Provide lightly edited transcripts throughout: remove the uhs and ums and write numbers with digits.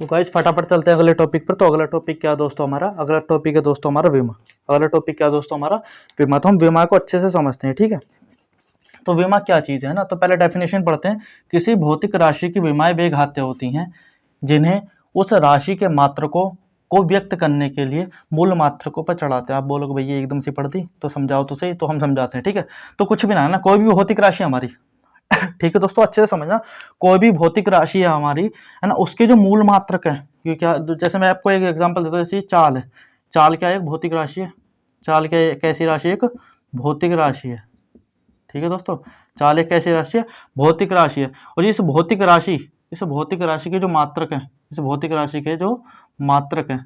तो गाइस फटाफट चलते हैं अगले टॉपिक पर। तो अगला टॉपिक क्या है दोस्तों हमारा? अगला टॉपिक है दोस्तों हमारा बीमा। अगला टॉपिक क्या है दोस्तों हमारा? बीमा। तो हम बीमा को अच्छे से समझते हैं, ठीक है। तो बीमा क्या चीज़ है ना, तो पहले डेफिनेशन पढ़ते हैं। किसी भौतिक राशि की बीमाएं वे घाते होती हैं जिन्हें उस राशि के मात्रकों को व्यक्त करने के लिए मूल मात्रकों पर चढ़ाते हैं। आप बोलोगे भैया एकदम से पढ़ दी, तो समझाओ तो सही। तो हम समझाते हैं, ठीक है। तो कुछ भी ना है ना, कोई भी भौतिक राशि हमारी ठीक है दोस्तों, अच्छे से समझना। कोई भी भौतिक राशि है हमारी, है ना, उसके जो मूल मात्रक है, ये क्या, जैसे मैं आपको एक एग्जांपल देता हूँ, जैसे चाल है। चाल क्या है? एक भौतिक राशि है। चाल क्या है? कैसी राशि है? एक भौतिक राशि है, ठीक है दोस्तों। चाल एक कैसी राशि है? भौतिक राशि है। और इस भौतिक राशि के जो मात्रक है, इस भौतिक राशि के जो मात्रक है,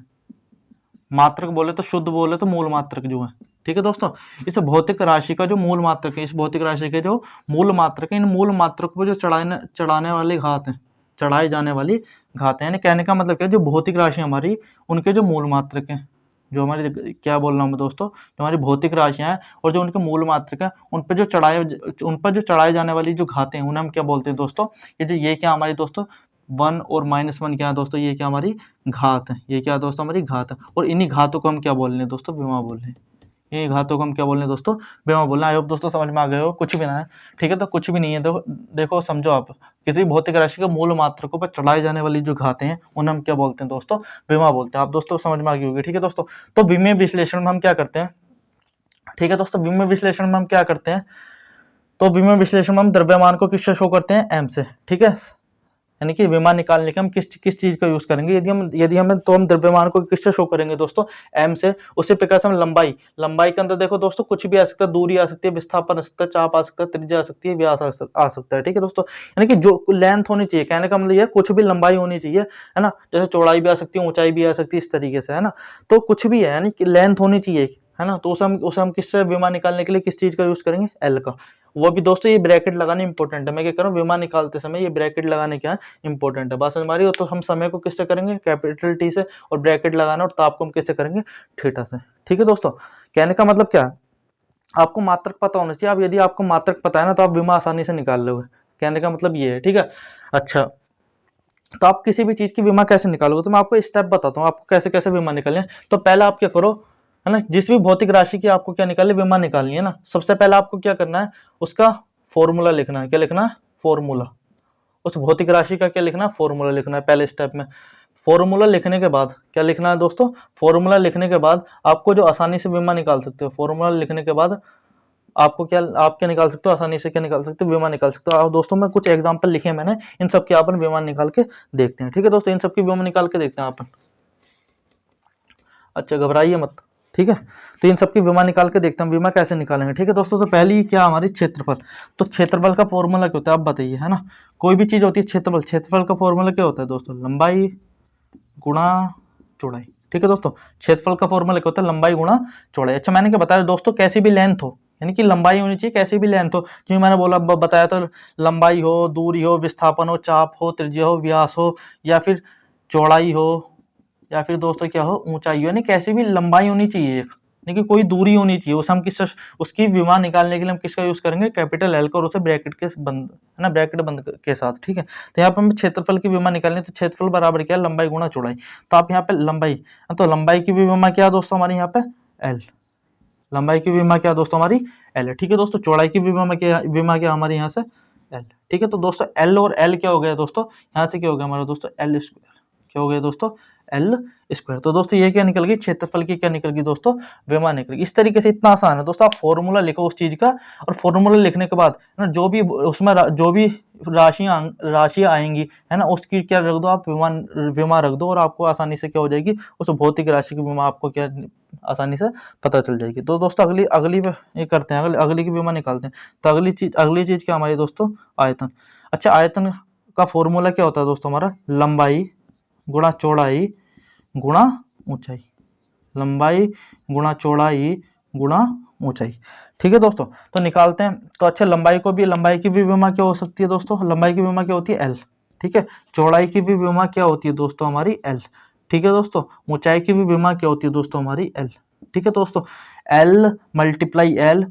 मात्रक बोले तो शुद्ध बोले तो मूल मात्रक जो है, ठीक है दोस्तों। इस भौतिक राशि का जो मूल मात्रक है, इस भौतिक राशि के जो मूल मात्रक है, इन मूल मात्रक पर जो चढ़ाने वाली घात है, चढ़ाई जाने वाली घात है, यानी कहने का मतलब क्या है, जो भौतिक राशि हमारी, उनके जो मूल मात्रक है, जो हमारी, क्या बोल रहा हूँ मैं दोस्तों, जो हमारी भौतिक राशियां हैं और जो उनके मूल मात्रक है, उन पर जो चढ़ाए जाने वाली जो घातें हैं, उन्हें हम क्या बोलते हैं दोस्तों? ये क्या हमारी दोस्तों, 1 और -1 क्या है दोस्तों? ये क्या हमारी घात है। ये क्या है दोस्तों? हमारी घात है। और इन्हीं घातों को हम क्या बोल रहे हैं दोस्तों? बीमा बोल रहे हैं। इन्हीं घातों को हम क्या बोल रहे हैं दोस्तों? बीमा बोल रहे हैं। आई होप दोस्तों समझ में आ गए हो। कुछ भी ना है, ठीक है। तो कुछ भी नहीं है। देखो समझो आप, किसी भौतिक राशि के मूल मात्रकों पर चढ़ाई जाने वाली जो घातें हैं, उन्हें हम क्या बोलते हैं दोस्तों? बीमा बोलते हैं। आप दोस्तों समझ में आ गई होगी, ठीक है दोस्तों। तो बीमे विश्लेषण में हम क्या करते हैं, ठीक है दोस्तों, बीमे विश्लेषण में हम क्या करते हैं? तो बीमे विश्लेषण में हम द्रव्यमान को किससे शो करते हैं? एम से, ठीक है। यानी कि बीमा निकालने के हम किस चीज का यूज करेंगे? यदि हम तो हम द्रव्यमान को किससे शो करेंगे दोस्तों? एम से। उसी प्रकार से हम लंबाई के अंदर देखो दोस्तों, कुछ भी आ सकता है, दूरी आ सकती है, विस्थापन आ सकता है, चाप आ सकता है, त्रिज्या आ सकती है, व्यास आ सकता है, ठीक है दोस्तों। यानी कि जो लेंथ होनी चाहिए, कहने का मतलब ये कुछ भी लंबाई होनी चाहिए, है ना। जैसे चौड़ाई भी आ सकती है, ऊंचाई भी आ सकती है, इस तरीके से, है ना। तो कुछ भी है, यानी कि लेंथ होनी चाहिए, है ना। तो उसे हम किससे बीमा निकालने के लिए किस चीज का यूज करेंगे? एल का। वो भी दोस्तों ये ब्रैकेट लगाना इंपॉर्टेंट है। मैं क्या करूँ, बीमा निकालते समय ये ब्रैकेट लगाने क्या इंपॉर्टेंट है। बात समझ में आ रही हो? तो हम समय को किससे करेंगे? कैपिटल टी से। और ब्रैकेट लगाना और ताप को हम किससे करेंगे? थीटा से, ठीक है दोस्तों। कहने का मतलब क्या है, आपको मात्रक पता होना चाहिए। अब यदि आपको मात्रक पता है ना, तो आप बीमा आसानी से निकाल लोगे। कहने का मतलब ये है, ठीक है। अच्छा, तो आप किसी भी चीज की बीमा कैसे निकालोगे? तो मैं आपको स्टेप बताता हूँ आपको कैसे कैसे बीमा निकालने। तो पहले आप क्या करो, है ना, जिस भी भौतिक राशि की आपको क्या निकालनी, बीमा निकालनी है ना, सबसे पहले आपको क्या करना है, उसका फॉर्मूला लिखना है। क्या लिखना है? फॉर्मूला। उस भौतिक राशि का क्या लिखना है? फॉर्मूला लिखना है पहले स्टेप में। फॉर्मूला लिखने के बाद क्या लिखना है दोस्तों? फॉर्मूला लिखने के बाद आपको जो आसानी से बीमा निकाल सकते हो, फॉर्मूला लिखने के बाद आपको क्या, आप क्या निकाल सकते हो आसानी से? क्या निकाल सकते हो? बीमा निकाल सकते हो। और दोस्तों मैं कुछ एग्जांपल लिखे मैंने, इन सब के अपन बीमा निकाल के देखते हैं, ठीक है दोस्तों। इन सब की बीमा निकाल के देखते हैं अपन। अच्छा, घबराइए मत, ठीक है। तो इन सब की बीमा निकाल के देखते हैं बीमा कैसे निकालेंगे, ठीक है दोस्तों। तो पहली क्या हमारी क्षेत्रफल। तो क्षेत्रफल का फॉर्मूला क्या होता है आप बताइए, है ना। कोई भी चीज होती है क्षेत्रफल का फॉर्मूला क्या होता है दोस्तों? लंबाई गुणा चौड़ाई, ठीक है दोस्तों। क्षेत्रफल का फॉर्मूला क्या होता है? लंबाई गुणा चौड़ाई। अच्छा, मैंने क्या बताया दोस्तों, कैसी भी लेंथ हो, यानी कि लंबाई होनी चाहिए, कैसी भी लेंथ हो। जो मैंने बोला बताया, तो लंबाई हो, दूरी हो, विस्थापन हो, चाप हो, त्रिज्या हो, व्यास हो, या फिर चौड़ाई हो, या फिर दोस्तों क्या हो, ऊंचाई हो, यानी कैसी भी लंबाई होनी चाहिए एक, यानी कि कोई दूरी होनी चाहिए। उसे हम उसकी विमा निकालने के लिए हम किसका यूज करेंगे? कैपिटल एल का। और उसे ब्रैकेट के बंद, है ना, ब्रैकेट बंद के साथ, ठीक है। तो यहाँ पे हम क्षेत्रफल की विमा निकालनी है, तो क्षेत्रफल बराबर क्या है? लंबाई गुणा चौड़ाई। तो आप यहाँ पे लंबाई, तो लंबाई की भी विमा क्या है दोस्तों हमारी यहाँ पे? एल। लंबाई की विमा क्या दोस्तों हमारी? एल है, ठीक है दोस्तों। चौड़ाई की विमा क्या हमारी यहाँ से? एल, ठीक है। तो दोस्तों एल और एल क्या हो गया दोस्तों? यहाँ से क्या हो गया हमारा दोस्तों? L square. क्या हो गया दोस्तों? L square. तो दोस्तों ये क्या निकल गई? क्षेत्रफल की क्या निकल गई दोस्तों? विमा निकल गई। इस तरीके से इतना आसान है दोस्तों। आप फॉर्मूला लिखो उस चीज का, और फॉर्मूला लिखने के बाद ना, जो भी उसमें जो भी राशियां आएंगी, है ना, उसकी क्या रख दो आप? विमा रख दो, और आपको आसानी से क्या हो जाएगी? उस भौतिक राशि की विमा आपको क्या आसानी से पता चल जाएगी। तो दोस्तों अगली अगली ये करते हैं, अगली की बीमा निकालते हैं। तो अगली चीज क्या हमारी दोस्तों? आयतन। अच्छा, आयतन का फॉर्मूला क्या होता है दोस्तों हमारा? लंबाई गुणा चौड़ाई गुणा ऊंचाई। लंबाई गुणा चौड़ाई गुणा ऊंचाई, ठीक है दोस्तों। तो निकालते हैं। तो अच्छा, लंबाई की भी विमा क्या हो सकती है दोस्तों? लंबाई की विमा क्या होती है? एल, ठीक है। चौड़ाई की भी विमा क्या होती है दोस्तों हमारी? एल, ठीक है दोस्तों। ऊंचाई की भी विमा क्या होती है दोस्तों हमारी? एल, ठीक है दोस्तों, एल मल्टीप्लाई एल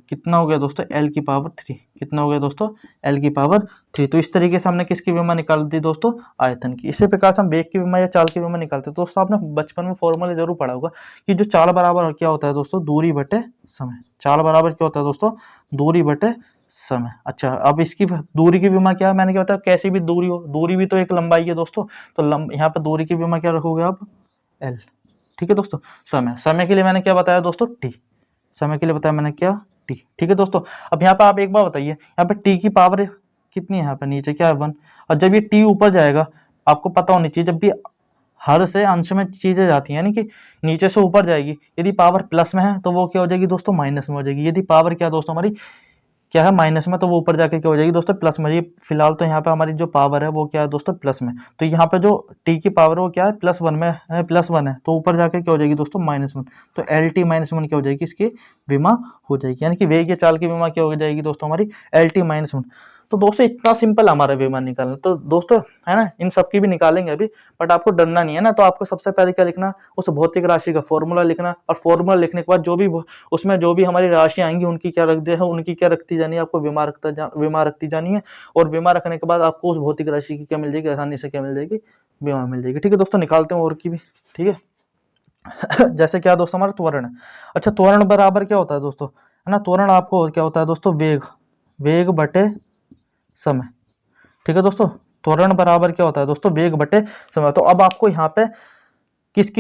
कितना हो गया दोस्तों, एल की पावर 3, कितना हो गया दोस्तों, एल की पावर 3। तो इस तरीके से हमने किसकी विमा निकाल दी दोस्तों, आयतन की। इसी प्रकार से हम वेग की विमा या चाल की विमा निकालते हैं। दोस्तों आपने बचपन में फॉर्मूला जरूर पढ़ा होगा कि जो चाल बराबर क्या होता है दोस्तों, दूरी बटे समय। चाल बराबर क्या होता है दोस्तों, दूरी बटे समय। अच्छा, अब इसकी दूरी की विमा क्या है, मैंने क्या बताया, कैसी भी दूरी हो, दूरी भी तो एक लंबाई है दोस्तों, तो यहाँ पे दूरी की विमा क्या रखोगे आप, एल। ठीक है दोस्तों, समय के लिए मैंने क्या बताया दोस्तों, टी। समय के लिए बताया मैंने क्या, टी। ठीक है दोस्तों, अब यहाँ पे आप एक बार बताइए, यहाँ पे टी की पावर कितनी है, यहाँ पे नीचे क्या है 1, और जब ये टी ऊपर जाएगा, आपको पता होनी चाहिए जब भी हर से अंश में चीजें जाती हैं, यानी कि नीचे से ऊपर जाएगी, यदि पावर प्लस में है तो वो क्या हो जाएगी दोस्तों, माइनस में हो जाएगी। यदि पावर क्या दोस्तों हमारी क्या है, माइनस में, तो वो ऊपर जाके क्या हो जाएगी दोस्तों, प्लस में। ये फिलहाल तो यहाँ पे हमारी जो पावर है वो क्या है दोस्तों, प्लस में। तो यहाँ पे जो टी की पावर है वो क्या है, +1 में है, +1 है, तो ऊपर जाके क्या हो जाएगी दोस्तों, -1। तो एल टी -1 क्या हो जाएगी, इसकी विमा हो जाएगी, यानी कि वेग या चाल की विमा क्या हो जाएगी दोस्तों हमारी, एल टी -1। तो दोस्तों इतना सिंपल हमारा विमा निकालना। तो दोस्तों है ना, इन सब की भी निकालेंगे अभी, बट आपको डरना नहीं है ना। तो आपको सबसे पहले क्या लिखना, उस भौतिक राशि का फॉर्मूला लिखना, और फॉर्मूला लिखने के बाद जो भी उसमें जो भी हमारी राशि आएंगी उनकी क्या रख दे है, उनकी क्या रखती जानी है, आपको विमा रखती जानी है। और विमा रखने के बाद आपको उस भौतिक राशि की क्या मिल जाएगी, आसानी से क्या मिल जाएगी, विमा मिल जाएगी। ठीक है दोस्तों, निकालते हैं और की भी। ठीक है जैसे क्या दोस्तों हमारा त्वरण है। अच्छा, त्वरण बराबर क्या होता है दोस्तों, है ना, त्वरण आपको क्या होता है दोस्तों, वेग बटे समय। ठीक है दोस्तों, त्वरण बराबर क्या होता है दोस्तों, वेग बटे समय। तो अब आपको यहाँ पे किस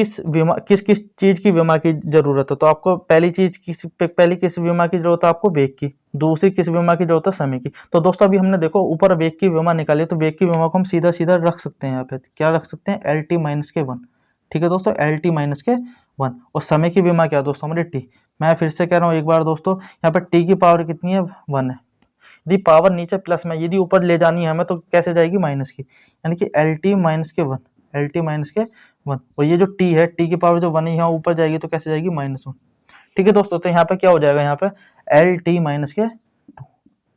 किस चीज की विमा की जरूरत है, तो आपको पहली किस विमा की जरूरत है, आपको वेग की। दूसरी किस विमा की जरूरत है, समय की। तो दोस्तों अभी हमने देखो ऊपर वेग की विमा निकाली, तो वेग की विमा को हम सीधा सीधा रख सकते हैं, यहाँ पे क्या रख सकते हैं, एल टी माइनस के 1। ठीक है दोस्तों, एल टी माइनस के 1। और समय की विमा क्या दोस्तों हमारी टी। मैं फिर से कह रहा हूँ एक बार दोस्तों, यहाँ पर टी की पावर कितनी है, 1 है। यदि पावर नीचे प्लस में, यदि ऊपर ले जानी है हमें, तो कैसे जाएगी, माइनस की, यानी कि एल टी माइनस के 1, एल टी माइनस के 1। और ये जो टी है, टी की पावर जो 1 है, यहाँ ऊपर जाएगी तो कैसे जाएगी, -1। ठीक है दोस्तों, तो यहाँ पे क्या हो जाएगा, यहाँ पे एल टी माइनस के 2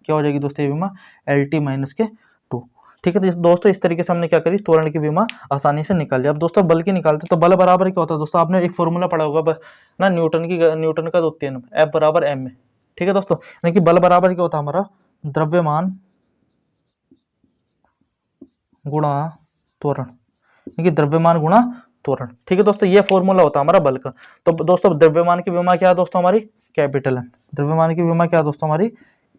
क्या हो जाएगी दोस्तों, ये विमा एल टी माइनस के 2। ठीक है दोस्तों, इस तरीके से हमने क्या करी, त्वरण की विमा आसानी से निकाल लिया। अब दोस्तों बल की निकालते, तो बल बराबर क्या होता है दोस्तों, आपने एक फॉर्मूला पढ़ा होगा ना, न्यूटन का द्वितीय नियम, F बराबर m में। ठीक है दोस्तों, यानी कि बल बराबर क्या होता है हमारा, द्रव्यमान गुणा त्वरण, यानी कि द्रव्यमान गुणा त्वरण। ठीक है दोस्तों, ये फॉर्मूला होता है हमारा बल का। तो दोस्तों द्रव्यमान की विमा क्या है दोस्तों हमारी, कैपिटल एम। द्रव्यमान की विमा क्या है दोस्तों हमारी,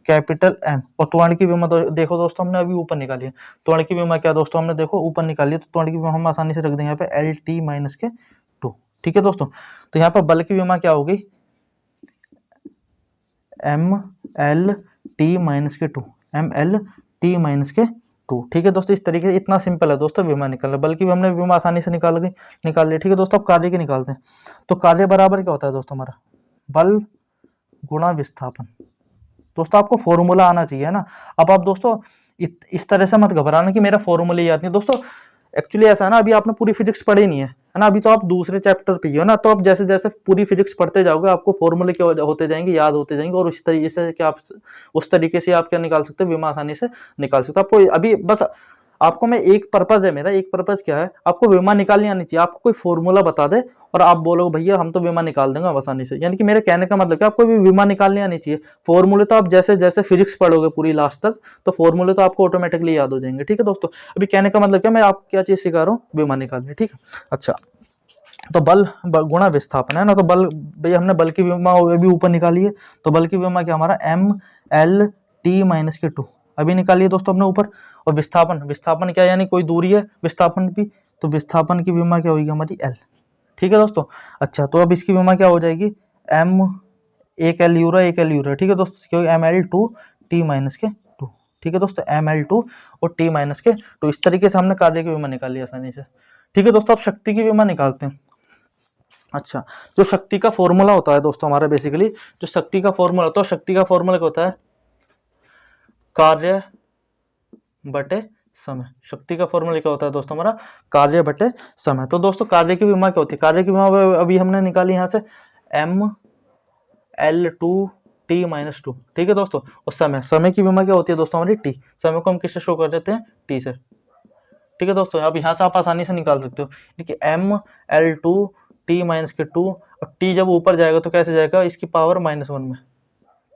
कैपिटल एम। और त्वरण की विमा देखो दोस्तों हमने अभी ऊपर निकाली है। त्वरण की विमा क्या दोस्तों, हमने देखो ऊपर निकाली है, तो त्वरण की विमा हम आसानी से रख देंगे यहाँ पे एल टी माइनस के 2। ठीक है दोस्तों, तो यहाँ पर बल की विमा क्या होगी, एम एल टी माइनस के 2, एम एल टी माइनस के 2। ठीक है दोस्तों, इस तरीके से इतना सिंपल है दोस्तों विमा निकालना। बल्कि हमने विमा आसानी से निकाल लिया। ठीक है दोस्तों, अब कार्य के निकालते हैं। तो कार्य बराबर क्या होता है दोस्तों हमारा, बल गुणा विस्थापन। दोस्तों आपको फॉर्मूला आना चाहिए ना। अब आप दोस्तों इस तरह से मत घबराना कि मेरा फॉर्मूला याद नहीं। दोस्तों एक्चुअली ऐसा है ना, अभी आपने पूरी फिजिक्स पढ़ी नहीं है ना, अभी तो आप दूसरे चैप्टर पे ही हो ना। तो आप जैसे जैसे पूरी फिजिक्स पढ़ते जाओगे, आपको फॉर्मूले क्या होते जाएंगे, याद होते जाएंगे, और उस तरीके से क्या आप उस तरीके से आप क्या निकाल सकते हो, विमा आसानी से निकाल सकते हो। आपको अभी बस आपको मैं एक पर्पज है, मेरा एक पर्पज क्या है, आपको विमा निकालनी आनी चाहिए। आपको कोई फॉर्मूला बता दे और आप बोलो भैया हम तो विमा निकाल देंगे आसानी से, यानी कि मेरे कहने का मतलब क्या, आपको भी विमा निकालनी आनी चाहिए। फॉर्मूले तो आप जैसे जैसे फिजिक्स पढ़ोगे पूरी लास्ट तक, तो फॉर्मूले तो आपको ऑटोमेटिकली याद हो जाएंगे। ठीक है दोस्तों, अभी कहने का मतलब क्या, मैं आप क्या चीज सिखा रहा हूँ, विमा निकालनी। ठीक है, अच्छा तो बल गुणा विस्थापन है ना। तो बल भैया हमने बल की विमा भी ऊपर निकाली है। तो बल की विमा क्या हमारा, एम एल टी माइनस के 2 अभी निकालिए दोस्तों अपने ऊपर। और विस्थापन क्या, यानी कोई दूरी है, विस्थापन भी, तो विस्थापन की विमा क्या होगी हमारी, एल। ठीक है दोस्तों, अच्छा तो अब इसकी विमा क्या हो जाएगी, एम एक एल यूरा। ठीक है दोस्तों, क्योंकि M L two T minus के 2। ठीक है दोस्तों, एम एल टू और टी माइनस के 2। इस तरीके से हमने कार्य की विमा निकाली आसानी से। ठीक है दोस्तों, अब शक्ति की विमा निकालते हैं। अच्छा, जो शक्ति का फॉर्मूला होता है दोस्तों हमारा, बेसिकली जो शक्ति का फॉर्मूला होता है, शक्ति का फॉर्मूला क्या होता है, कार्य बटे समय। शक्ति का फॉर्मूला क्या होता है दोस्तों हमारा, कार्य बटे समय। तो दोस्तों कार्य की विमा क्या होती है, कार्य की विमा अभी हमने निकाली यहाँ से, M L two T minus 2। ठीक है दोस्तों, और समय की विमा क्या होती है दोस्तों हमारी, टी। समय को हम किससे शो कर देते हैं, टी से। ठीक है दोस्तों, अब यहाँ से आप आसानी से निकाल सकते हो कि M L two T minus के 2, और टी जब ऊपर जाएगा तो कैसे जाएगा, इसकी पावर -1 में,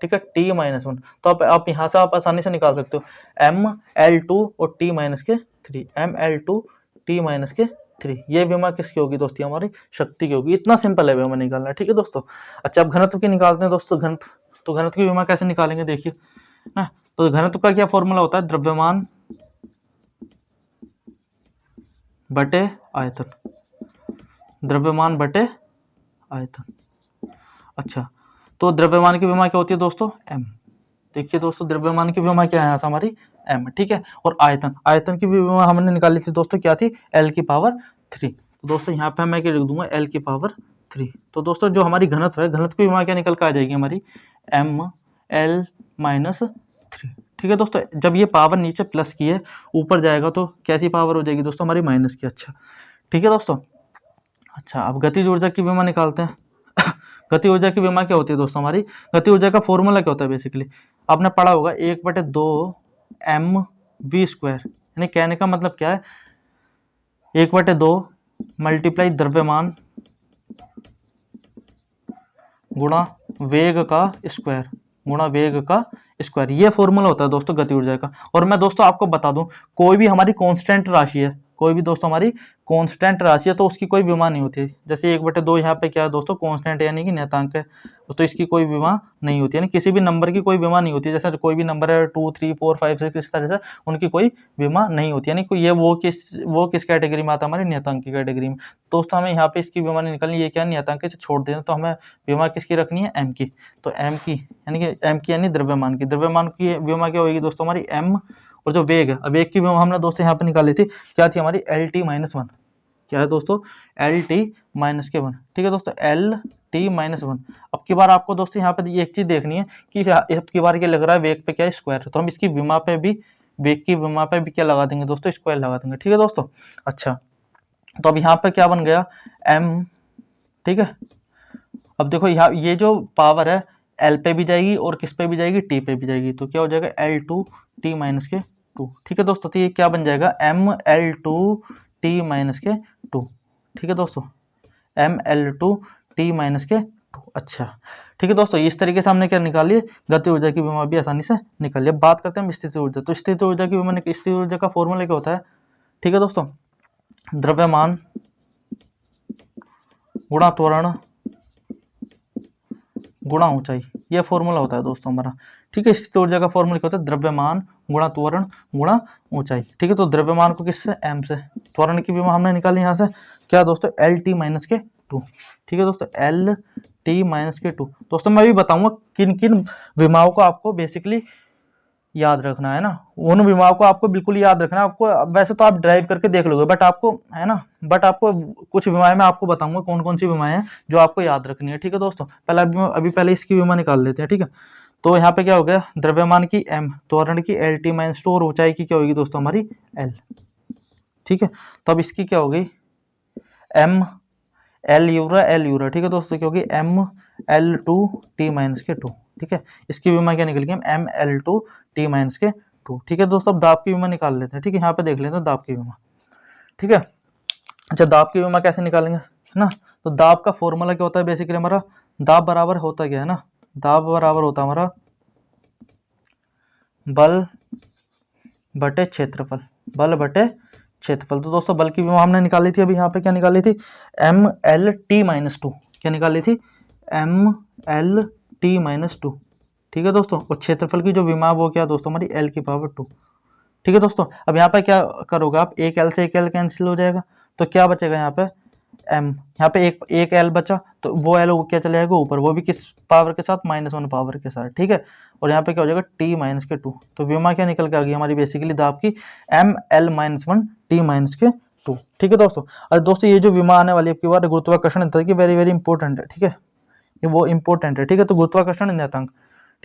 ठीक है, टी माइनस 1। तो आप यहाँ से आप आसानी से निकाल सकते हो ml2 और टी माइनस के 3, ml2 टी माइनस के 3, ये विमा किसकी होगी दोस्ती, हमारी शक्ति की होगी। इतना सिंपल है विमा निकालना, ठीक है दोस्तों। अच्छा, अब घनत्व की निकालते हैं दोस्तों, घनत्व। तो घनत्व की विमा कैसे निकालेंगे, देखिए ना। तो घनत्व का क्या फॉर्मूला होता है, द्रव्यमान बटे आयतन, द्रव्यमान बटे आयतन। अच्छा, तो द्रव्यमान की विमा क्या होती है दोस्तों, m। देखिए दोस्तों, द्रव्यमान की विमा क्या है हमारी, m, ठीक है। और आयतन की विमा हमने निकाली थी दोस्तों, क्या थी, l की पावर 3। तो दोस्तों यहाँ पे मैं क्या लिख दूंगा, l की पावर 3। तो दोस्तों जो हमारी घनत्व है, घनत्व की विमा क्या निकल कर आ जाएगी हमारी, ml -3, ठीक है दोस्तों। जब ये पावर नीचे प्लस की है, ऊपर जाएगा तो कैसी पावर हो जाएगी दोस्तों, हमारी माइनस की। अच्छा, ठीक है दोस्तों। अच्छा, अब गतिज ऊर्जा की विमा निकालते हैं। गति ऊर्जा की विमा क्या होती है दोस्तों, हमारी गति ऊर्जा का फॉर्मूला क्या होता है, बेसिकली आपने पढ़ा होगा 1/2 mv²। यानी कहने का मतलब क्या है, 1/2 मल्टीप्लाई द्रव्यमान गुणा वेग का स्क्वायर, गुणा वेग का स्क्वायर, ये फॉर्मूला होता है दोस्तों गति ऊर्जा का। और मैं दोस्तों आपको बता दूं, कोई भी हमारी कांस्टेंट राशि है, कोई भी दोस्तों हमारी कांस्टेंट राशि है, तो उसकी कोई विमा नहीं होती है। जैसे 1/2 यहाँ पे क्या है दोस्तों, कांस्टेंट यानी कि नियतांक है, तो इसकी कोई विमा नहीं होती, यानी किसी भी नंबर की कोई विमा नहीं होती। जैसे कोई भी नंबर है 2 3 4 5 6, इस तरह से उनकी कोई विमा नहीं होती, यानी ये वो किस कैटेगरी में आता है, हमारी नियतांक की कैटेगरी में। दोस्तों हमें यहाँ पे इसकी विमा नहीं निकलनी, ये क्या नियतांक से छोड़ देना, तो हमें विमा किसकी रखनी है, एम की। तो एम की यानी कि एम की यानी द्रव्यमान की, द्रव्यमान की विमा क्या होगी दोस्तों, हमारी एम। और जो वेग है, वेग की विमा हमने दोस्तों यहाँ पे निकाली थी, क्या थी हमारी, LT -1। क्या है दोस्तों, LT -1, ठीक है दोस्तों, LT -1। अब की बार आपको दोस्तों यहाँ पे एक चीज देखनी है कि अब की बार क्या लग रहा है, वेग पे क्या है, स्क्वायर, तो हम इसकी विमा पे भी, वेग की विमा पे भी क्या लगा देंगे दोस्तों, स्क्वायर लगा देंगे, ठीक है दोस्तों। अच्छा, तो अब यहाँ पे क्या बन गया, m, ठीक है। अब देखो यहाँ ये जो पावर है, L पे भी जाएगी और किस पे भी जाएगी, T पे भी जाएगी, तो क्या हो जाएगा, L2 T - 2, ठीक है दोस्तों। तो ये क्या बन जाएगा, ml2 T - 2, ठीक है दोस्तों, ml2 T - 2। अच्छा, ठीक है दोस्तों, इस तरीके से हमने क्या निकाल लिया, गति ऊर्जा की विमा भी आसानी से निकाल लिया। बात करते हैं स्थिति ऊर्जा। तो स्थिति ऊर्जा की विमा, स्थिति ऊर्जा का फॉर्मूला क्या होता है, ठीक है दोस्तों, द्रव्यमान गुणा त्वरण गुणा ऊंचाई, ये फॉर्मूला होता है दोस्तों हमारा, ठीक है। स्थिति ऊर्जा का फॉर्मूला क्या होता है, द्रव्यमान गुणा त्वरण गुणा ऊंचाई, ठीक है। तो द्रव्यमान को किससे, m से, त्वरण की विमा हमने निकाली यहाँ से, क्या दोस्तों, LT - 2, ठीक है दोस्तों, LT - 2। दोस्तों मैं भी बताऊंगा किन किन विमाओं को आपको बेसिकली याद रखना है ना, उन विमाओं को आपको बिल्कुल याद रखना है। आपको वैसे तो आप ड्राइव करके देख लोगे, बट आपको है ना, बट आपको कुछ विमाएं मैं आपको बताऊंगा कौन कौन सी विमाएं हैं जो आपको याद रखनी है, ठीक है दोस्तों। पहले इसकी विमा निकाल लेते हैं, ठीक है। तो यहाँ पे क्या हो गया, द्रव्यमान की m, त्वरण की LT - 2 और ऊंचाई की क्या होगी दोस्तों, हमारी L, ठीक है। तो अब इसकी क्या होगी, m L यूरा, ठीक है दोस्तों, क्योंकि ml2 T - 2, ठीक है। इसकी विमा क्या निकल गई, ml2 T - 2, ठीक है दोस्तों। अब दाब की विमा निकाल लेते हैं, ठीक है। यहाँ पे देख लेते हैं दाब की विमा, ठीक है। अच्छा, दाब की विमा कैसे निकालेंगे, है ना। तो दाब का फॉर्मूला क्या होता है, बेसिकली हमारा दाब बराबर होता क्या है ना, दाब बराबर होता है हमारा बल बटे क्षेत्रफल, बल बटे क्षेत्रफल। तो दोस्तों बल की विमा हमने निकाली थी, अभी यहाँ पे क्या निकाली थी, mlt - 2, क्या निकाली थी, mlt - 2, ठीक है दोस्तों। और क्षेत्रफल की जो विमा वो क्या दोस्तों, हमारी L की पावर 2, ठीक है दोस्तों। अब यहाँ पे क्या करोगे आप, एक L से एक L कैंसिल हो जाएगा, तो क्या बचेगा यहाँ पे, m, यहाँ पे एक L बचा, तो वो L क्या चले जाएगा ऊपर, वो भी किस पावर के साथ, -1 पावर के साथ, ठीक है। और यहाँ पे क्या हो जाएगा, T - 2। तो विमा क्या निकल के आ गई हमारी, बेसिकली दाब की ml -1 T - 2, ठीक है दोस्तों। और दोस्तों ये जो विमा आने वाली है बार, गुरुत्वाकर्षण की वेरी वेरी इंपॉर्टेंट है, ठीक है, ये वो इंपॉर्टेंट है, ठीक है। तो गुरुत्वाकर्षण नियतांक,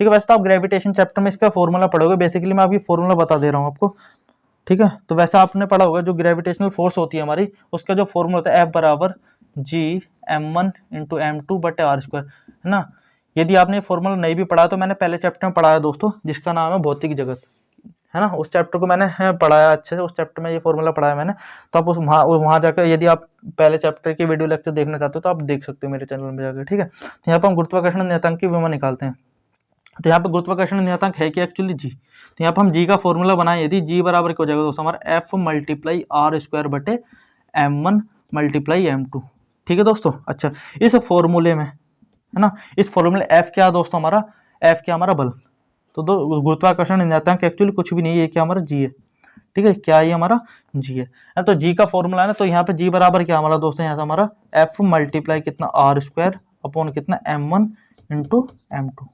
ठीक है। वैसे तो आप ग्रेविटेशन चैप्टर में इसका फॉर्मूला पढ़ोगे, बेसिकली मैं अभी फॉर्मूला बता दे रहा हूँ आपको, ठीक है। तो वैसे आपने पढ़ा होगा जो ग्रेविटेशनल फोर्स होती है हमारी, उसका जो फॉर्मूला होता है F बराबर G(m1 × m2/r²), है ना। यदि आपने फॉर्मूला नहीं भी पढ़ा तो मैंने पहले चैप्टर में पढ़ाया दोस्तों, जिसका नाम है भौतिक जगत, है ना, उस चैप्टर को मैंने पढ़ाया अच्छे से, उस चैप्टर में ये फॉर्मूला पढ़ाया मैंने। तो आप उस वहाँ जाकर यदि आप पहले चैप्टर की वीडियो लेक्चर देखना चाहते हो तो आप देख सकते हो मेरे चैनल में जाकर, ठीक है। तो यहाँ पर हम गुरुत्वाकर्षण नियतांक की विमा निकालते हैं। तो यहाँ पे गुरुत्वाकर्षण नियतांक है कि एक्चुअली जी। तो यहाँ पे हम जी का फॉर्मूला बनाए, यदि जी बराबर क्या हो जाएगा दोस्तों हमारा एफ मल्टीप्लाई आर स्क्वायर बटे m1 मल्टीप्लाई m2, ठीक है दोस्तों। अच्छा, इस फॉर्मूले में है ना, इस फॉर्मूले एफ क्या है दोस्तों हमारा, एफ क्या हमारा बल। तो गुरुत्वाकर्षण नियतांक एक्चुअली कुछ भी नहीं है, ये क्या हमारा जी है, ठीक है, क्या ये हमारा जी है। तो जी का फॉर्मूला है ना, तो यहाँ पे जी बराबर क्या हमारा दोस्तों, यहाँ से हमारा एफ मल्टीप्लाई कितना आर स्क्वायर अपॉन कितना m1 इंटू m2,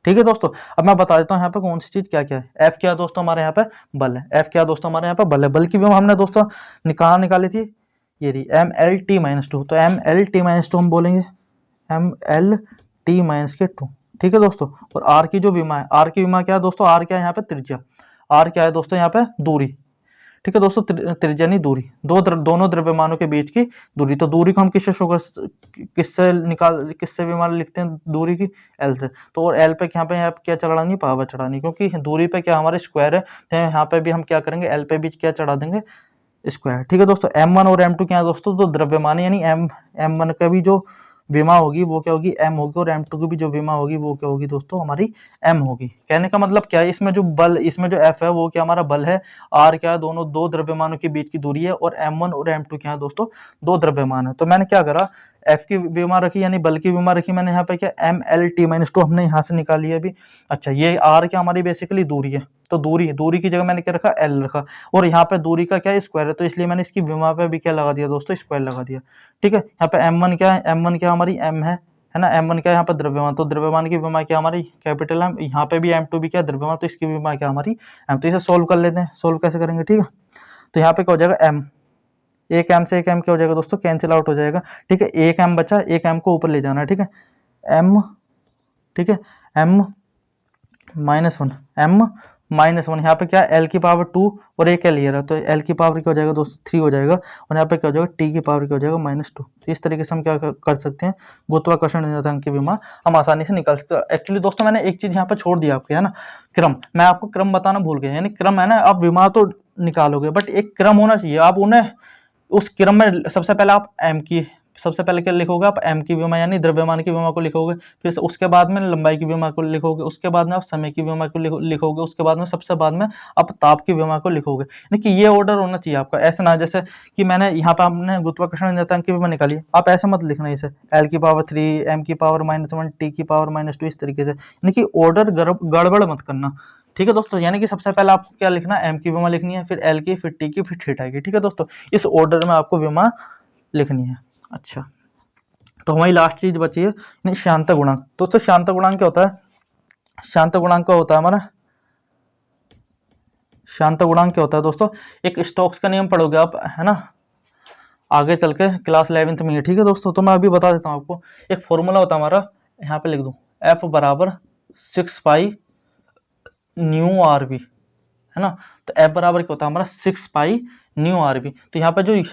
ठीक है दोस्तों। अब मैं बता देता हूँ यहाँ पे कौन सी चीज क्या क्या है। एफ क्या है दोस्तों हमारे यहाँ पे बल है, एफ क्या है दोस्तों हमारे यहाँ पे बल है। बल की भी हमने दोस्तों निकाली थी, ये रही mlt-2। तो mlt-2 हम बोलेंगे mlt-2, ठीक है दोस्तों। और आर की जो विमा है, आर की विमा क्या है दोस्तों, आर क्या है यहाँ पे त्रिज्या, आर क्या है दोस्तों यहाँ पे दूरी, ठीक है दोस्तों, त्रिज्या नहीं दूरी, दोनों द्रव्यमानों के बीच की दूरी। तो दूरी को हम किससे विमान लिखते हैं दूरी की, एल से। तो और एल पे यहाँ पे क्या चढ़ानी, पावर चढ़ानी, क्योंकि दूरी पे क्या हमारे स्क्वायर है, यहाँ पे भी हम क्या करेंगे एल पे भी क्या चढ़ा देंगे स्क्वायर, ठीक है दोस्तों। m1 और m2 क्या है दोस्तों, तो द्रव्यमान, यानी m1 का भी जो विमा होगी वो क्या होगी m होगी, और m2 की भी जो विमा होगी वो क्या होगी दोस्तों हमारी m होगी। कहने का मतलब क्या है, इसमें जो बल, इसमें जो f है वो क्या हमारा बल है, r क्या है दोनों दो द्रव्यमानों के बीच की दूरी है, और m1 और m2 क्या है दोस्तों दो द्रव्यमान है। तो मैंने क्या करा, f की विमा रखी, यानी बल की विमा रखी मैंने यहाँ पे क्या mlt-2 हमने यहाँ से निकाली है अभी। अच्छा, ये r क्या हमारी बेसिकली दूरी है, तो दूरी की जगह मैंने क्या रखा l रखा, और यहाँ पे दूरी का क्या स्क्वायर है, तो इसलिए मैंने इसकी विमा पे भी क्या लगा दिया दोस्तों स्क्वायर लगा दिया, ठीक है। यहाँ पे m1 क्या है, m1 क्या हमारी m है ना, m1 क्या है यहाँ पे द्रव्यमान, तो द्रव्यमान की विमा क्या हमारी कैपिटल m, यहाँ पे भी m2 भी क्या द्रव्यमान, तो इसकी विमा क्या हमारी m। तो इसे सोल्व कर लेते हैं, सोल्व कैसे करेंगे, ठीक है। तो यहाँ पे क्या हो जाएगा m, एक m से एक m क्या हो जाएगा दोस्तों कैंसिल आउट हो जाएगा, ठीक है। एक m बचा, एक m को ऊपर ले जाना है, ठीक है, m, ठीक है, m -1 यहाँ पे क्या है l की पावर 2 और एक l है, तो l की पावर क्या हो जाएगा दोस्तों 3 हो जाएगा, और यहाँ पे क्या हो जाएगा t की पावर क्या हो जाएगा -2। तो इस तरीके से हम क्या कर सकते हैं, गुरुत्वाकर्षण नियतांक की विमा हम आसानी से निकाल सकते हैं। एक्चुअली दोस्तों मैंने एक चीज यहाँ पे छोड़ दिया आपके, है ना, क्रम। मैं आपको क्रम बताना भूल गया, यानी क्रम है ना, आप विमा तो निकालोगे बट एक क्रम होना चाहिए, आप उन्हें उस क्रम में सबसे पहले आप m की, सबसे पहले क्या लिखोगे आप m की विमा यानी द्रव्यमान की विमा को लिखोगे, फिर उसके बाद में लंबाई की विमा को लिखोगे, उसके बाद में आप समय की विमा को लिखोगे, उसके बाद में सबसे बाद में आप ताप की विमा को लिखोगे। यानी कि ये ऑर्डर होना चाहिए आपका, ऐसा ना जैसे कि मैंने यहाँ पे आपने गुरुत्वाकर्षण नियतांक की विमा निकाली, आप ऐसे मत लिखना इसे l की पावर 3, m की पावर -1, t की पावर -2, इस तरीके से, यानी कि ऑर्डर गड़बड़ मत करना, ठीक है दोस्तों। यानी कि सबसे पहले आपको क्या लिखना है, m की विमा लिखनी है, फिर l की, फिर t की, फिर थीटा की, ठीक है दोस्तों। इस ऑर्डर में आपको विमा लिखनी है। अच्छा, तो हमारी लास्ट चीज बची है यानी शांत गुणांक। दोस्तों शांत गुणांक क्या होता है, शांत गुणांक क्या होता है हमारा, शांत गुणांक क्या होता है दोस्तों, एक स्टोक्स का नियम पढ़ोगे आप, है ना, आगे चल के क्लास 11th में, ठीक है दोस्तों। तो मैं अभी बता देता हूँ आपको, एक फॉर्मूला होता है हमारा, यहाँ पे लिख दूं, F बराबर 6 पाई न्यू RV, है ना। तो F बराबर क्या होता है हमारा 6 पाई न्यू RV। तो यहाँ पे जो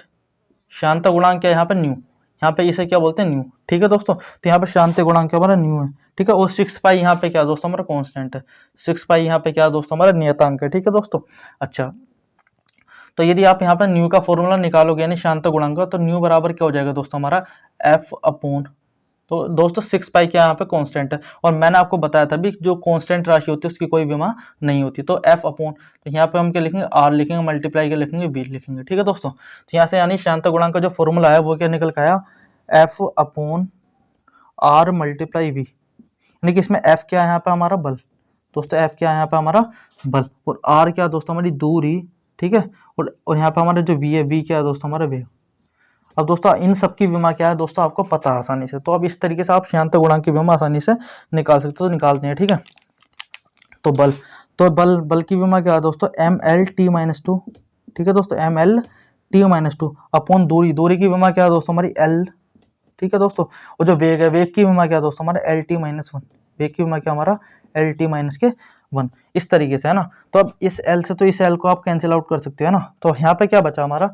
शांत गुणांक क्या है, यहाँ पे न्यू, यहाँ पे इसे क्या बोलते हैं न्यू, ठीक है दोस्तों। तो यहाँ पे शांत गुणांक क्या हमारा न्यू है, ठीक है। और 6 पाई यहाँ पे क्या दोस्तों हमारा कांस्टेंट है, 6 पाई यहाँ पे क्या दोस्तों हमारा नियतांक है, ठीक है दोस्तों। अच्छा, तो यदि आप यहाँ पे न्यू का फॉर्मूला निकालोगे यानी शांत गुणांक का, तो न्यू बराबर क्या हो जाएगा दोस्तों हमारा F अपॉन, तो दोस्तों 6 पाई क्या यहाँ पे कांस्टेंट है, और मैंने आपको बताया था भी जो कांस्टेंट राशि होती है उसकी कोई विमा नहीं होती। तो F अपॉन, तो यहाँ पे हम क्या लिखेंगे R लिखेंगे, मल्टीप्लाई के लिखेंगे V लिखेंगे, ठीक है दोस्तों। तो यहाँ से यानी शांत गुणांक का जो फॉर्मूला है वो क्या निकल के आया, F upon R multiply V, यानी कि इसमें F क्या है यहाँ पे हमारा बल, दोस्तों F क्या है यहाँ पे हमारा बल, और R क्या दोस्तों हमारी दूरी, ठीक है, और यहाँ पे हमारा जो V है, V क्या है दोस्तों हमारा वेग। अब दोस्तों इन सब की विमा क्या है दोस्तों आपको पता है आसानी से, तो अब इस तरीके से आप शांत गुणांक की विमा आसानी से निकाल सकते हो, तो निकालते हैं, ठीक है। तो बल की विमा क्या है दोस्तों mlt-2, ठीक है दोस्तों, mlt-2 अपॉन दूरी की विमा क्या है दोस्तों हमारी l, ठीक है दोस्तों। और जो वेग है, वेग की विमा क्या है दोस्तों हमारा lt-1, वेग की विमा क्या हमारा lt-1, इस तरीके से, है ना। तो अब इस l से तो इस l को आप कैंसिल आउट कर सकते हो, है ना। तो यहाँ पे क्या बचा हमारा,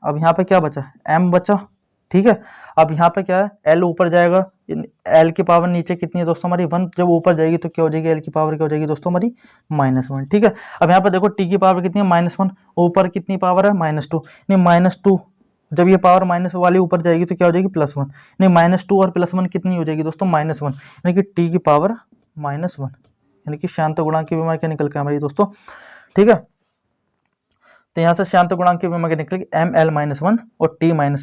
अब यहाँ पे क्या बचा, m बचा, ठीक है। अब यहाँ पे क्या है, एल ऊपर जाएगा, एल की पावर नीचे कितनी है दोस्तों हमारी 1, जब ऊपर जाएगी तो क्या हो जाएगी, एल की पावर क्या हो जाएगी दोस्तों हमारी -1, ठीक है। अब यहाँ पे देखो टी की पावर कितनी है -1, ऊपर कितनी पावर है -2, नहीं -2, जब ये पावर माइनस वाली ऊपर जाएगी तो क्या हो जाएगी +1, नहीं -2 और +1 कितनी हो जाएगी दोस्तों -1, यानी कि टी की पावर -1, यानी कि शांत गुणांक की बीमारी क्या निकल के हमारी दोस्तों, ठीक है। तो यहाँ से शांत गुणांक की बीमारी निकल गई ml-1 और t-1,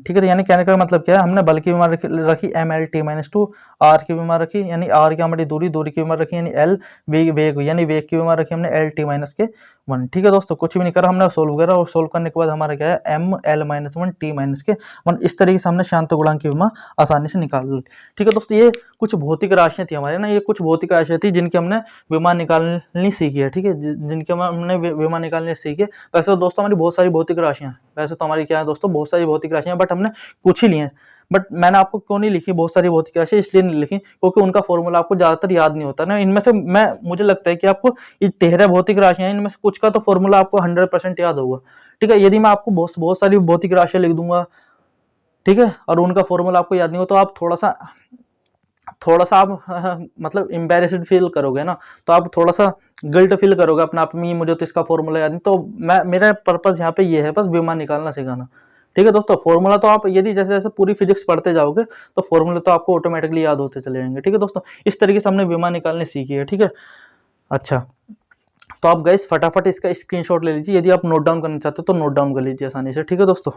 ठीक है। तो यानी कहने का मतलब क्या है, हमने बल की बीमारी रखी ml-t-2, r की बीमारी रखी यानी r की हमारी दूरी की बीमारी रखी यानी l, वेग यानी वेग की बीमारी रखी हमने l-t-1, ठीक है दोस्तों। कुछ भी नहीं करा हमने, सोल्व करा, और सोल्व करने के बाद हमारा क्या है ml-1 t-1, इस तरीके से हमने शांत गुणांक की बीमारी आसानी से निकाल ली, ठीक है दोस्तों। ये कुछ भौतिक राशियां थी हमारे ना, ये कुछ भौतिक राशियां थी जिनकी हमने बीमारी निकालनी सीखी है, ठीक है, जिनके हमने बीमारी निकालने सीखी है। वैसे तो दोस्तों हमारी बहुत सारी भौतिक राशियां हैं, वैसे तो हमारी क्या है दोस्तों बहुत सारी भौतिक राशियां, बट हमने कुछ ही लिए हैं। बट मैंने आपको क्यों नहीं लिखी बहुत सारी भौतिक राशियां, इसलिए नहीं लिखी क्योंकि उनका फॉर्मूला आपको ज्यादातर याद नहीं होता ना। इनमें से मुझे लगता है कि आपको ये 13 भौतिक राशियां, इनमें से कुछ का तो फॉर्मूला आपको 100% याद होगा, ठीक है। यदि मैं आपको बहुत सारी भौतिक राशियां लिख दूंगा, ठीक है, और उनका फॉर्मूला आपको याद नहीं हो तो आप थोड़ा सा आप मतलब एम्बैरेस्ड फील करोगे ना, तो आप थोड़ा सा गिल्ट फील करोगे अपने आप में, मुझे तो इसका फॉर्मूला याद नहीं। तो मेरा पर्पस यहाँ पे ये है बस बीमा निकालना सिखाना, ठीक है दोस्तों। फॉर्मूला तो आप यदि जैसे जैसे पूरी फिजिक्स पढ़ते जाओगे तो फॉर्मूला तो आपको ऑटोमेटिकली याद होते चले जाएंगे, ठीक है दोस्तों। इस तरीके से हमने बीमा निकालनी सीखी है, ठीक है। अच्छा, तो आप गाइस फटाफट इसका स्क्रीनशॉट ले लीजिए, यदि आप नोट डाउन करना चाहते हो तो नोट डाउन कर लीजिए आसानी से, ठीक है दोस्तों।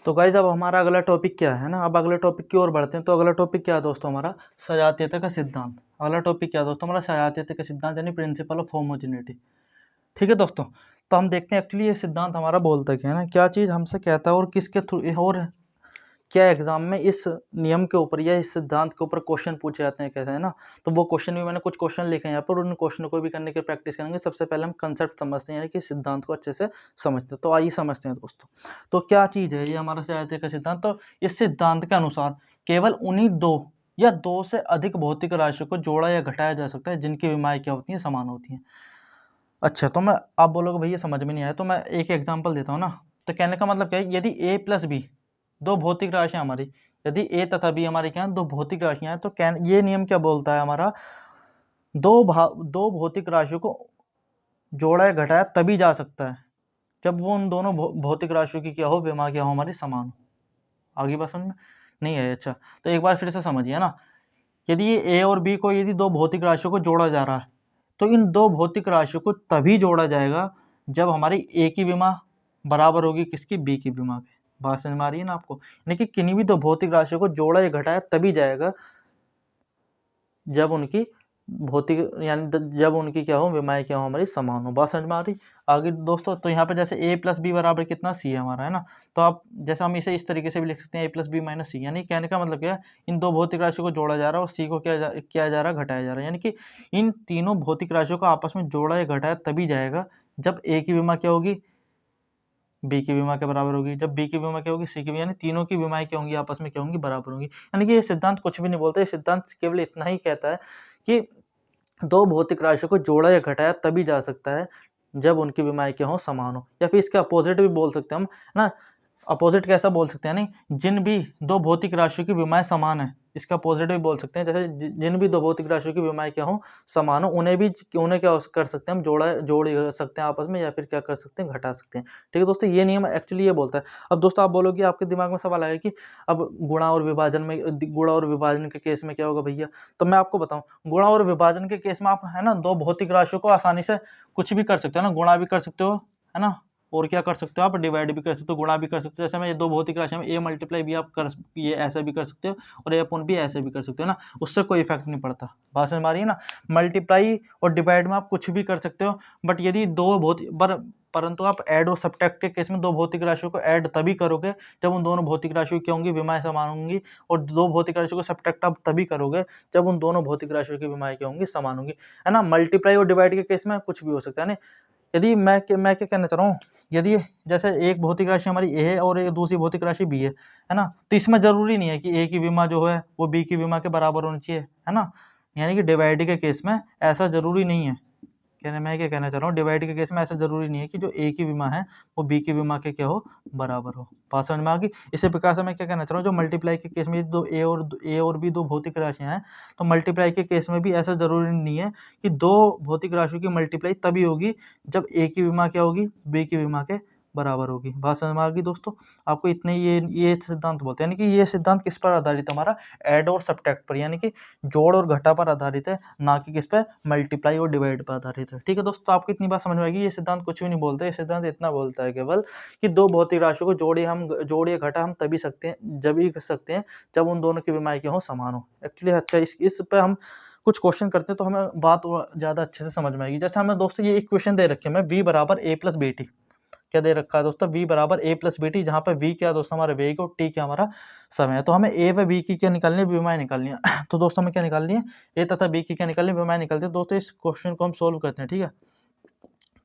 तो गाइज अब हमारा अगला टॉपिक क्या है ना, अब अगले टॉपिक की ओर बढ़ते हैं। तो अगला टॉपिक क्या है दोस्तों हमारा, सजातीयता का सिद्धांत। अगला टॉपिक क्या है दोस्तों हमारा, सजातीयता का सिद्धांत यानी प्रिंसिपल ऑफ होमोजेनिटी, ठीक है दोस्तों। तो हम देखते हैं एक्चुअली ये सिद्धांत हमारा बोलता क्या है ना, क्या चीज़ हमसे कहता है और किसके थ्रू, और क्या एग्जाम में इस नियम के ऊपर या इस सिद्धांत के ऊपर क्वेश्चन पूछे जाते हैं कहते हैं ना। तो वो क्वेश्चन भी मैंने कुछ क्वेश्चन लिखे हैं यहाँ पर, उन क्वेश्चन को भी करने की प्रैक्टिस करेंगे। सबसे पहले हम कंसेप्ट समझते हैं यानी कि सिद्धांत को अच्छे से समझते हैं। तो आइए समझते हैं दोस्तों, तो क्या चीज़ है ये हमारा सजातीय का सिद्धांत। तो इस सिद्धांत के अनुसार केवल उन्हीं दो या दो से अधिक भौतिक राशियों को जोड़ा या घटाया जा सकता है जिनकी विमाएँ क्या होती हैं, समान होती हैं। अच्छा, तो मैं, आप बोलोगे भैया समझ में नहीं आया, तो मैं एक एग्जांपल देता हूँ ना। तो कहने का मतलब क्या है, यदि a प्लस बी दो भौतिक राशियां हमारी, यदि a तथा b हमारी क्या है, दो भौतिक राशियां हैं, तो ये नियम क्या बोलता है हमारा, दो भौतिक राशियों को जोड़ा या घटाया तभी जा सकता है जब वो उन दोनों भौतिक राशियों की क्या हो, विमा क्या हो, हमारी समान हो। आगे बात समझ में नहीं है? अच्छा, तो एक बार फिर से समझिए ना। यदि ये a और b को, यदि दो भौतिक राशियों को जोड़ा जा रहा है, तो इन दो भौतिक राशियों को तभी जोड़ा जाएगा जब हमारी a की विमा बराबर होगी किसकी, b की विमा के। बात समझ में आ रही है ना आपको, यानी कि किन्हीं भी दो भौतिक राशियों को जोड़ा या घटाया तभी जाएगा जब उनकी भौतिक यानी जब उनकी क्या हो, विमाएँ क्या हो, हमारी समान हो। बात समझ में आ रही। आगे दोस्तों, तो यहाँ पे जैसे a प्लस बी बराबर कितना, c है हमारा, है ना। तो आप जैसे हम इसे इस तरीके से भी लिख सकते हैं, a प्लस बी माइनस सी, यानी कहने का मतलब क्या है, इन दो भौतिक राशियों को जोड़ा जा रहा है और c को क्या जा रहा है, घटाया जा रहा है। यानी कि इन तीनों भौतिक राशियों को आपस में जोड़ा या घटाया तभी जाएगा जब a की विमा क्या होगी, बी की विमा के बराबर होगी, जब बी की विमा क्या होगी, सी की, यानी तीनों की विमाएँ क्या होंगी, आपस में क्या होंगी, बराबर होंगी। यानी कि ये सिद्धांत कुछ भी नहीं बोलता, ये सिद्धांत केवल इतना ही कहता है कि दो भौतिक राशियों को जोड़ा या घटाया तभी जा सकता है जब उनकी विमाएँ क्या हो, समान हो। या फिर इसका अपोजिट भी बोल सकते हैं हम, ना। अपोजिट कैसा बोल सकते हैं, नहीं, जिन भी दो भौतिक राशियों की विमाएँ समान है, इसका अपोजिट भी बोल सकते हैं। जैसे जिन भी दो भौतिक राशियों की विमाएँ क्या हो, समान हो, उन्हें क्या कर सकते हैं हम, जोड़ सकते हैं आपस में, या फिर क्या कर सकते हैं, घटा सकते हैं। ठीक है दोस्तों, ये नियम एक्चुअली ये बोलता है। अब दोस्तों आप बोलोगे, आपके दिमाग में सवाल आएगा कि अब गुणा और विभाजन के केस में क्या होगा भैया। तो मैं आपको बताऊं, गुणा और विभाजन के केस में आप, है ना, दो भौतिक राशियों को आसानी से कुछ भी कर सकते हो ना, गुणा भी कर सकते हो, है ना, और क्या कर सकते हो आप, डिवाइड भी कर सकते हो, गुणा भी कर सकते हो। जैसे मैं ये दो भौतिक राशि में a मल्टीप्लाई भी आप ये ऐसे भी कर सकते हो और a अपॉन भी ऐसे भी कर सकते हो ना, उससे कोई इफेक्ट नहीं पड़ता। बात समझ में आ रही है ना। मल्टीप्लाई और डिवाइड में आप कुछ भी कर सकते हो, बट यदि दो भौतिक परंतु आप ऐड और सब्ट्रैक्ट के केस में दो भौतिक राशियों को ऐड तभी करोगे जब उन दोनों भौतिक राशियों की होंगी, विमाएँ समान होंगी, और दो भौतिक राशियों को सब्ट्रैक्ट आप तभी करोगे जब उन दोनों भौतिक राशियों की विमाएँ क्या होंगी, समान होंगी, है ना। मल्टीप्लाई और डिवाइड के केस में कुछ भी हो सकता है ना। यदि मैं क्या कहना चाह रहा हूँ, यदि जैसे एक भौतिक राशि हमारी ए है और एक दूसरी भौतिक राशि बी है ना, तो इसमें जरूरी नहीं है कि ए की विमा जो है वो बी की विमा के बराबर होनी चाहिए, है ना। यानी कि डिवाइड के केस में ऐसा जरूरी नहीं है, मैं क्या कहना चाह रहा हूँ, डिवाइड के केस में ऐसा जरूरी नहीं है कि जो ए की विमा है वो बी की विमा के क्या हो, बराबर हो। बात समझ में आ गई। इसी प्रकार से मैं क्या कहना चाह रहा हूँ, जो मल्टीप्लाई के केस में दो ए और बी दो भौतिक राशियां हैं, तो मल्टीप्लाई के केस में भी ऐसा जरूरी नहीं है कि दो भौतिक राशियों की मल्टीप्लाई तभी होगी जब ए की विमा क्या होगी, बी की विमा के बराबर होगी। बात समझ में आ गई दोस्तों। आपको इतने ये सिद्धांत बोलते हैं, यानी कि ये सिद्धांत किस पर आधारित है, हमारा ऐड और सब्ट्रैक्ट पर, यानी कि जोड़ और घटा पर आधारित है, ना कि किस पर, मल्टीप्लाई और डिवाइड पर आधारित है। ठीक है दोस्तों, आपको इतनी बात समझ में आएगी। ये सिद्धांत कुछ भी नहीं बोलता है, ये सिद्धांत इतना बोलता है केवल कि दो भौतिक राशियों को जोड़ या घटा हम तभी कर सकते हैं जब उन दोनों की विमाएं क्या हो, समान हो। एक्चुअली अच्छा, इस पे हम कुछ क्वेश्चन करते हैं तो हमें बात ज्यादा अच्छे से समझ में आएगी। जैसे हमें दोस्तों ये इक्वेशन दे रखी है, हमें v बराबर a प्लस बी टी, क्या दे रखा है दोस्तों, v बराबर a प्लस बी टी, जहाँ पे v क्या दोस्तों हमारा वेग और t क्या हमारा समय है। तो हमें a व b की क्या निकालनी है, विमाएं निकालनी है। तो दोस्तों हमें क्या निकालनी है, a तथा b की क्या निकालनी है, विमाएं निकालते हैं। दोस्तों इस क्वेश्चन को हम सोल्व करते हैं, ठीक है।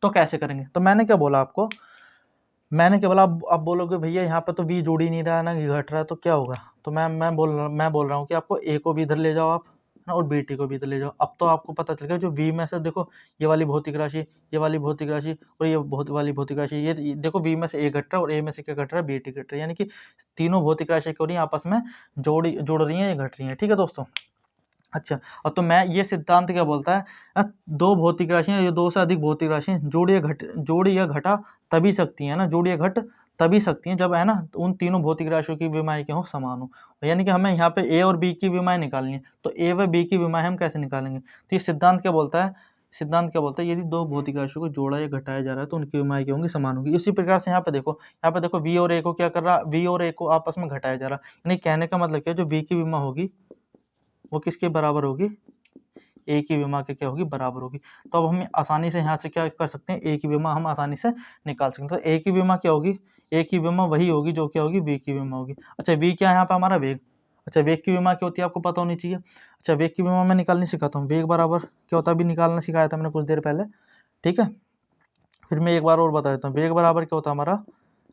तो कैसे करेंगे, तो मैंने क्या बोला आपको, मैंने क्या बोला, आप बोलोगे भैया यहाँ पे तो v जुड़ ही नहीं रहा है ना, घट रहा है, तो क्या होगा। तो मैं बोल रहा हूँ कि आपको a को भी इधर ले जाओ आप, ना, और bt को भी इधर ले जाओ। अब तो आपको पता चल गया जो v में से देखो, ये वाली भौतिक राशि, ये वाली भौतिक राशि और ये वाली भौतिक राशि, ये देखो v में से a घट रहा है और a में से क्या घट रहा है, bt घट रहा है, यानी कि तीनों भौतिक राशि क्या हो रही है, आपस में जुड़ रही है, घट रही है। ठीक है दोस्तों। अच्छा, और तो मैं ये सिद्धांत क्या बोलता है, दो भौतिक राशियां या दो से अधिक भौतिक राशियां जोड़ या घटा तभी सकती हैं ना, जोड़ या घट तभी सकती हैं जब, है ना, तो उन तीनों भौतिक राशियों की विमाएं क्या हो, समान हो। यानी कि हमें यहाँ पे ए और बी की विमाएं निकालनी है, तो ए व बी की विमाएं हम कैसे निकालेंगे। तो ये सिद्धांत क्या बोलता है, यदि दो भौतिक राशियों को जोड़ा या घटाया जा रहा है तो उनकी विमाएं क्या होंगी, समान होगी। इसी प्रकार से यहाँ पे देखो वी और ए को क्या कर रहा, वी और ए को आपस में घटाया जा रहा है, यानी कहने का मतलब क्या है, जो वी की विमा होगी वो किसके बराबर होगी, ए की विमा के क्या होगी, बराबर होगी। तो अब हम आसानी से यहाँ से क्या कर सकते हैं, ए की विमा हम आसानी से निकाल सकते हैं। तो ए की विमा क्या होगी, ए की विमा वही होगी जो क्या होगी, वी की विमा होगी। अच्छा, वी क्या है यहाँ पे, हमारा वेग। अच्छा, वेग की विमा क्या होती है आपको पता होनी चाहिए। अच्छा, वेग की विमा मैं निकालनी सिखाता हूँ। वेग बराबर क्या होता है, अभी निकालना सिखाया था मैंने कुछ देर पहले, ठीक है। फिर मैं एक बार और बता देता हूँ। वेग बराबर क्या होता है हमारा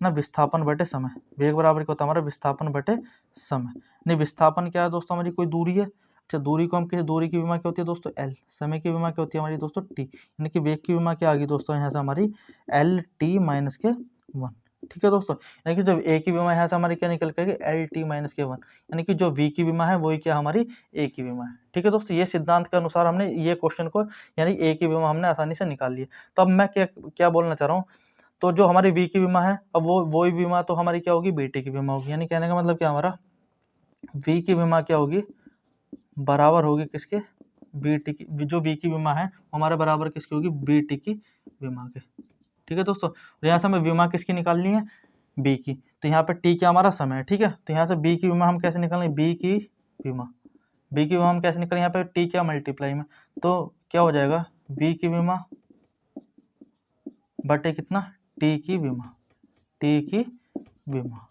ना, विस्थापन बटे समय। वेग बराबर क्या होता है हमारा, विस्थापन बटे समय। नहीं, विस्थापन क्या है दोस्तों, हमारी कोई दूरी है। अच्छा, दूरी को हम किस, दूरी की विमा क्या होती है दोस्तों, एल। समय की विमा क्या होती है हमारी दोस्तों, टी। यानी कि वेग की विमा क्या आ गई दोस्तों यहाँ से हमारी, एल टी माइनस के वन। ठीक है दोस्तों, यानी कि जो ए की विमा यहाँ से हमारी क्या निकल कर एल टी माइनस के वन, यानी कि जो वी की विमा है वही क्या हमारी ए की विमा है। ठीक है दोस्तों, ये सिद्धांत के अनुसार हमने ये क्वेश्चन को, यानी ए की विमा हमने आसानी से निकाल ली है। तो अब मैं क्या बोलना चाह रहा हूँ, तो जो हमारी वी की विमा है, अब वही विमा तो हमारी क्या होगी, बीटी की विमा होगी। यानी कहने का मतलब क्या, हमारा वी की विमा क्या होगी, बराबर होगी किसके, बीटी की। जो वी की विमा है हमारे बराबर किसकी होगी, बीटी की विमा के। ठीक है दोस्तों, यहाँ से हमें विमा किसकी निकालनी है, बी की। तो यहाँ पे टी क्या हमारा समय है, ठीक है। तो यहाँ से बी की विमा हम कैसे निकालेंगे, बी की विमा हम कैसे निकालेंगे, यहाँ पे टी क्या मल्टीप्लाई में, तो क्या हो जाएगा, वी की विमा बटे कितना, टी की विमा।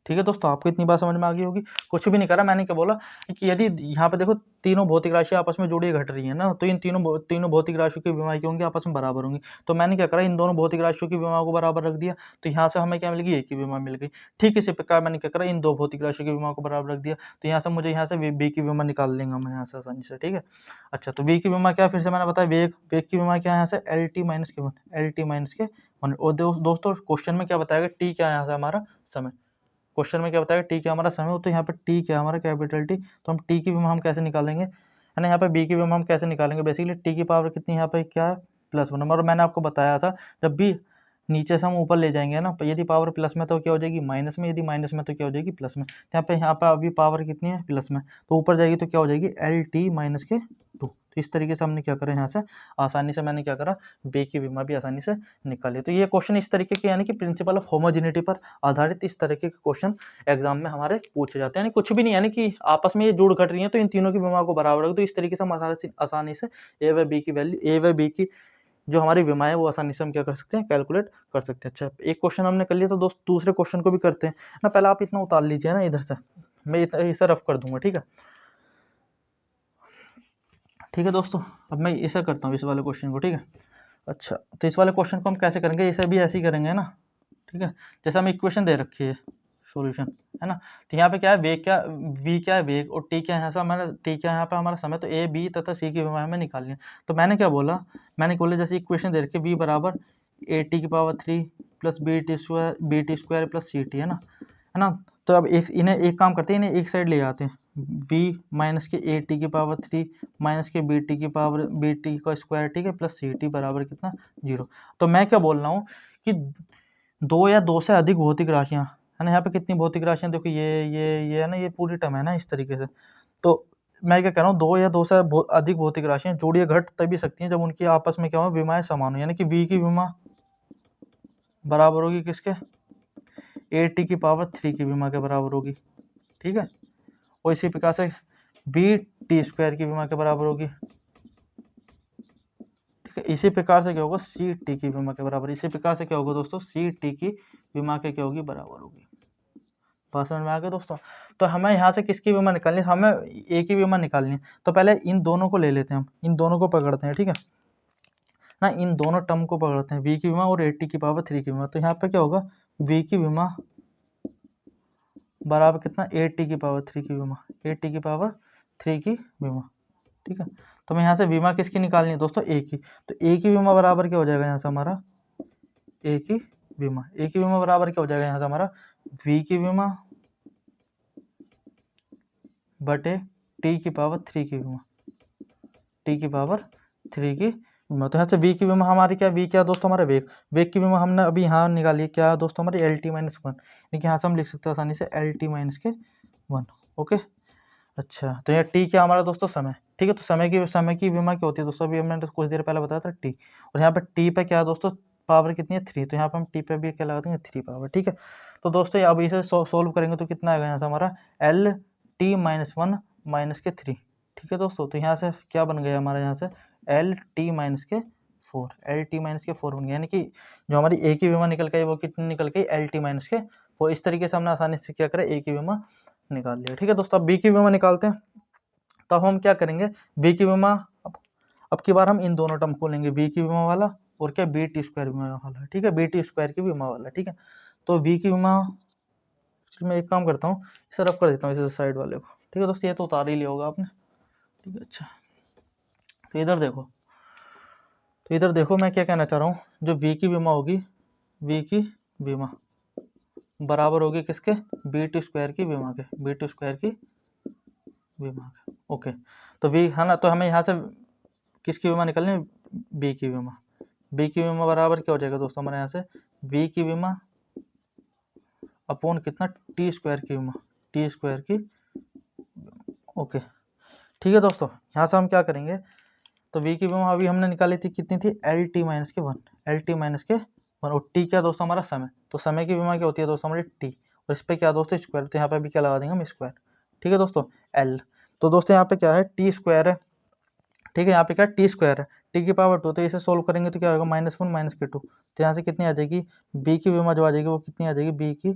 ठीक है दोस्तों, आपको इतनी बात समझ में आ गई होगी। कुछ भी नहीं करा मैंने, क्या बोला कि यदि यहाँ पे देखो तीनों भौतिक राशि आपस में जुड़ी घट रही है ना, तो इन तीनों भौतिक राशियों की विमाएं क्या होंगी, आपस में बराबर होंगी। तो मैंने क्या करा, इन दोनों भौतिक राशियों की विमाओं को बराबर रख दिया, तो यहाँ से हमें क्या मिल गई, एक ही विमा मिल गई। ठीक इसी प्रकार मैंने क्या करा, इन दो भौतिक राशियों की विमाओं को बराबर रख दिया, तो यहाँ से मुझे यहाँ से बी की विमा निकाल लेंगे मैं यहाँ से आसानी से। ठीक है। अच्छा, तो वी की विमा क्या, फिर से मैंने बताया, वेग की विमा क्या है यहाँ से, एल टी माइनस के वन। और दोस्तों क्वेश्चन में क्या बताया, टी क्या है यहाँ से हमारा समय। क्वेश्चन में क्या बताया, टी क्या हमारा समय हो, तो यहाँ पे टी क्या हमारा, कैपिटल टी। तो हम टी की विमा हम कैसे निकालेंगे, है ना, यहाँ पे बी की विमा हम कैसे निकालेंगे, बेसिकली टी की पावर कितनी, यहाँ पे क्या है, +1। और मैंने आपको बताया था, जब भी नीचे से हम ऊपर ले जाएंगे ना, यदि पावर प्लस में तो क्या हो जाएगी, माइनस में, यदि माइनस में तो क्या हो जाएगी, प्लस में। तो यहाँ पे अभी पावर कितनी है, प्लस में, तो ऊपर जाएगी तो क्या हो जाएगी, एल टी माइनस के 2। तो इस तरीके से हमने क्या करा, यहाँ से आसानी से मैंने क्या करा, बी की विमा भी आसानी से निकाली। तो ये क्वेश्चन इस तरीके के, यानी कि प्रिंसिपल ऑफ होमोजेनिटी पर आधारित इस तरीके के क्वेश्चन एग्जाम में हमारे पूछे जाते हैं। यानी कुछ भी नहीं, यानी कि आपस में ये जुड़ घट रही है तो इन तीनों की विमा को बराबर रख दो। इस तरीके से हम आसानी से ए व बी की वैल्यू, ए व बी की जो हमारी विमा है वो आसानी से हम क्या कर सकते हैं, कैलकुलेट कर सकते हैं। अच्छा, एक क्वेश्चन हमने कर लिया, तो दोस्त दूसरे क्वेश्चन को भी करते हैं ना। पहले आप इतना उतार लीजिए ना इधर से, मैं इसे रफ कर दूंगा, ठीक है। ठीक है दोस्तों, अब मैं इसे करता हूँ, इस वाले क्वेश्चन को, ठीक है। अच्छा, तो इस वाले क्वेश्चन को हम कैसे करेंगे, इसे भी ऐसे ही करेंगे ना, ठीक है। जैसे हमें इक्वेशन दे रखी है सॉल्यूशन, है ना, तो यहाँ पे क्या है, वेग क्या, v क्या है वेग, और t क्या है, ऐसा हमारा t क्या है यहाँ पे हमारा समय, तो a b तथा c की विमा हमें निकालनी है। तो मैंने क्या बोला, मैंने बोला जैसे इक्वेशन दे रखी है v बराबर at³ plus bt² plus ct, है ना। तो अब इन्हें एक काम करते हैं, इन्हें एक साइड ले जाते हैं, v माइनस के at³ माइनस के bt², ठीक है, प्लस ct बराबर कितना 0। तो मैं क्या बोल रहा हूँ कि दो या दो से अधिक भौतिक राशियाँ, है ना, यहाँ पे कितनी भौतिक राशियाँ, देखो ये है ना, ये पूरी टर्म है ना इस तरीके से। तो मैं क्या कह रहा हूँ, दो या दो से अधिक भौतिक राशियाँ जोड़ या घट तभी सकती हैं जब उनकी आपस में क्या हो, विमाएं समान हो, यानी कि v की विमा बराबर होगी किसके, at³ की विमा के बराबर होगी, ठीक है। और इसी प्रकार से bt² की विमा के बराबर होगी, ठीक है। इसी प्रकार से क्या होगा, ct की विमा के बराबर, इसी प्रकार से क्या होगा दोस्तों, ct की विमा के क्या होगी, बराबर होगी। बात समझ में आ गया दोस्तों। तो हमें यहाँ से किसकी विमा निकालनी है, हमें a की विमा निकालनी है। तो पहले इन दोनों को ले लेते हैं, हम इन दोनों को पकड़ते हैं, ठीक है ना, इन दोनों टर्म को पकड़ते हैं, v की विमा और at³ की विमा। तो यहाँ पे क्या होगा, v की विमा बराबर कितना, at³ की विमा, at³ की विमा, ठीक है। तो हमें यहाँ से विमा किसकी निकालनी है दोस्तों, a की। तो a की विमा बराबर क्या हो जाएगा यहाँ से हमारा, a की विमा बराबर क्या हो जाएगा यहाँ से हमारा, v की विमा बटे t³ की विमा, t³ की विमा। तो यहाँ से v की विमा हमारी क्या, v क्या दोस्तों, हमारा वेग की विमा हमने अभी यहाँ निकाली, क्या दोस्तों, हमारी LT-1, यानी कि यहाँ से हम लिख सकते हैं आसानी से LT-1। ओके, अच्छा, तो यहाँ t क्या हमारा दोस्तों, समय, ठीक है। तो समय की विमा क्या होती है दोस्तों, अभी हमने कुछ देर पहले बताया था t, और यहाँ पे t पे क्या है दोस्तों, पावर कितनी है 3, तो यहाँ पे हम t पे भी क्या लगा देंगे 3 पावर, ठीक है। तो दोस्तों अब इसे सोल्व करेंगे तो कितना आएगा यहाँ से हमारा LT-1 माइनस के 3, ठीक है दोस्तों। तो यहाँ से क्या बन गया हमारा, यहाँ से LT-4 बन गया, यानी कि जो हमारी a की विमा निकल गई वो कितनी निकल गई, LT-4। इस तरीके से हमने आसानी से क्या करें, a की विमा निकाल लिया, ठीक है दोस्तों। अब b की विमा निकालते हैं, तो हम क्या करेंगे, v की विमा अब की बार हम इन दोनों टर्म को लेंगे, v की विमा वाला और क्या bt² विमा वाला, ठीक है, bt² की विमा वाला, ठीक है। तो v की विमा, मैं एक काम करता हूँ, इसे रब कर देता हूँ इसे साइड वाले को, ठीक है दोस्तों, ये तो उतार ही लिया होगा आपने, ठीक है। अच्छा, तो इधर देखो मैं क्या कहना चाह रहा हूँ, जो v की विमा होगी, v की विमा बराबर होगी किसके, bt² की विमा के, bt² की विमा के, ओके। तो v है ना, तो हमें यहाँ से किसकी विमा निकालनी है, b की विमा, b की विमा बराबर क्या हो जाएगा दोस्तों, हमारे यहाँ से v की विमा अपॉन कितना, t² की विमा, t² की, ओके, ठीक है दोस्तों। यहाँ से हम क्या करेंगे, तो v की विमा अभी हमने निकाली थी, कितनी थी, LT-1, और t क्या दोस्तों, हमारा समय। तो समय की विमा क्या होती है दोस्तों, हमारी t, और इस पर क्या दोस्तों, स्क्वायर, तो यहाँ पे भी क्या लगा देंगे हम, स्क्वायर, ठीक है दोस्तों, l। तो दोस्तों यहाँ पे क्या है, t² है, ठीक है, यहाँ पे क्या t² है, t⁻2। तो इसे सोल्व करेंगे तो क्या होगा, -1 - -2। तो यहाँ से कितनी आ जाएगी, b की विमा जो आ जाएगी वो कितनी आ जाएगी, b की